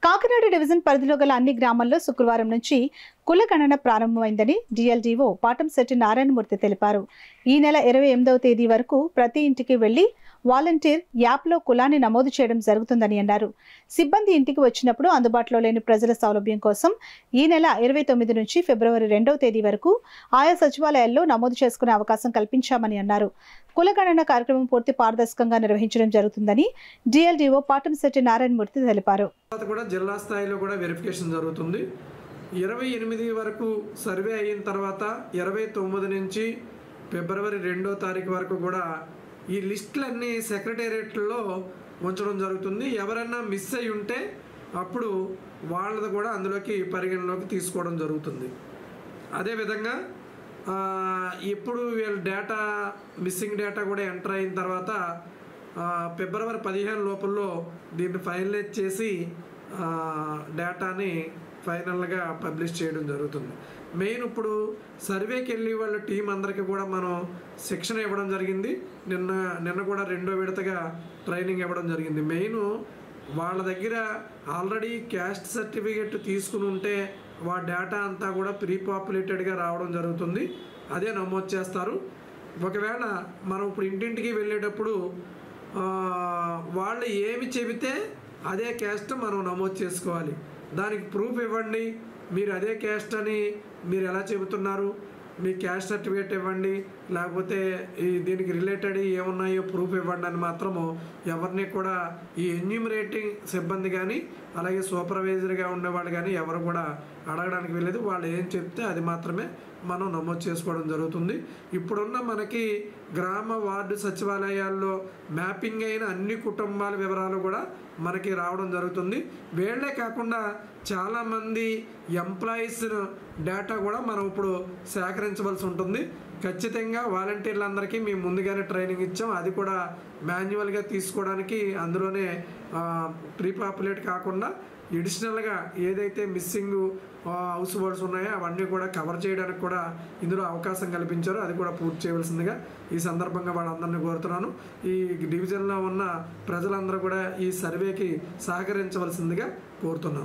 Kakinada division పరిధిలో గల అన్ని గ్రామాల్లో శుక్రవారం నుంచి కుల గణన ప్రారంభమైందని డిఎల్డీఓ పాటంశెట్టి నారాయణమూర్తి తెలిపారు. ఈ నెల 28వ తేదీ వరకు ప్రతి ఇంటికి వెళ్లి వాలంటీర్ యాప్లో కులాన్ని నమోదు చేయడం జరుగుతుందని అన్నారు. సిబ్బంది ఇంటికి వచ్చినప్పుడు అందుబాటులో లేని ప్రజల సౌలభ్యం కోసం ఈ నెల 29 నుంచి ఫిబ్రవరి 2వ తేదీ వరకు ఆయా సచివాలయాల్లో నమోదు చేసుకునే అవకాశం కల్పించామని అన్నారు. కుల గణన కార్యక్రమం పూర్తి పారదర్శకంగా నిర్వహించడం జరుగుతుందని డిఎల్డీఓ పాటంశెట్టి నారాయణమూర్తి తెలిపారు. జిల్లా స్థాయిలో కూడా వెరిఫికేషన్ జరుగుతుంది. 28 వరకు సర్వే అయిన తర్వాత 29 నుంచి ఫిబ్రవరి 2వ తారీఖు వరకు కూడా ఈ లిస్టులన్నీ సెక్రటేరియట్లో ఉంచడం జరుగుతుంది. ఎవరైనా మిస్ అయి ఉంటే అప్పుడు వాళ్ళది కూడా అందులోకి పరిగణలోకి తీసుకోవడం జరుగుతుంది. అదేవిధంగా ఇప్పుడు వీళ్ళ డేటా మిస్సింగ్ డేటా కూడా ఎంటర్ అయిన తర్వాత ఫిబ్రవరి 15 లోపల్లో దీన్ని ఫైనలైజ్ చేసి డేటాని ఫైనల్గా పబ్లిష్ చేయడం జరుగుతుంది. మెయిన్ ఇప్పుడు సర్వేకి వెళ్ళి వాళ్ళ టీం అందరికీ కూడా మనం శిక్షణ ఇవ్వడం జరిగింది. నిన్న కూడా 2వ విడతగా ట్రైనింగ్ ఇవ్వడం జరిగింది. మెయిన్ వాళ్ళ దగ్గర ఆల్రెడీ క్యాస్ట్ సర్టిఫికేట్ తీసుకుని ఉంటే వా డేటా అంతా కూడా ప్రీ పాపులేటెడ్గా రావడం జరుగుతుంది. అదే నమోదు చేస్తారు. ఒకవేళ మనం ఇప్పుడు ఇంటింటికి వెళ్ళేటప్పుడు వాళ్ళు ఏమి చెబితే అదే క్యాస్ట్ మనం నమోదు చేసుకోవాలి. దానికి ప్రూఫ్ ఇవ్వండి, మీరు అదే క్యాస్ట్ అని మీరు ఎలా చెబుతున్నారు, మీ క్యాస్ట్ సర్టిఫికేట్ ఇవ్వండి, లేకపోతే దీనికి రిలేటెడ్ ఏమున్నాయో ప్రూఫ్ ఇవ్వండి అని మాత్రము ఎవరిని కూడా ఈ ఎన్యూమరేటింగ్ సిబ్బంది కానీ అలాగే సూపర్వైజర్గా ఉండేవాళ్ళు కానీ ఎవరు కూడా అడగడానికి వెళ్ళలేదు. వాళ్ళు ఏం చెప్తే అది మాత్రమే మనం నమోదు చేసుకోవడం జరుగుతుంది. ఇప్పుడున్న మనకి గ్రామ వార్డు సచివాలయాల్లో మ్యాపింగ్ అయిన అన్ని కుటుంబాల వివరాలు కూడా మనకి రావడం జరుగుతుంది. వీళ్ళే కాకుండా చాలామంది ఎంప్లాయీస్ డేటా కూడా మనం ఇప్పుడు సేకరించవలసి ఉంటుంది. ఖచ్చితంగా వాలంటీర్లందరికీ మేము ముందుగానే ట్రైనింగ్ ఇచ్చాం. అది కూడా మాన్యువల్గా తీసుకోవడానికి అందులోనే ప్రీ పాపులేట్ కాకుండా ఎడిషనల్గా ఏదైతే మిస్సింగ్ హౌస్ హోల్డ్స్ ఉన్నాయో అవన్నీ కూడా కవర్ చేయడానికి కూడా ఇందులో అవకాశం కల్పించారు. అది కూడా పూర్తి చేయవలసిందిగా ఈ సందర్భంగా వాళ్ళందరినీ కోరుతున్నాను. ఈ డివిజన్లో ఉన్న ప్రజలందరూ కూడా ఈ సర్వేకి సహకరించవలసిందిగా కోరుతున్నాను.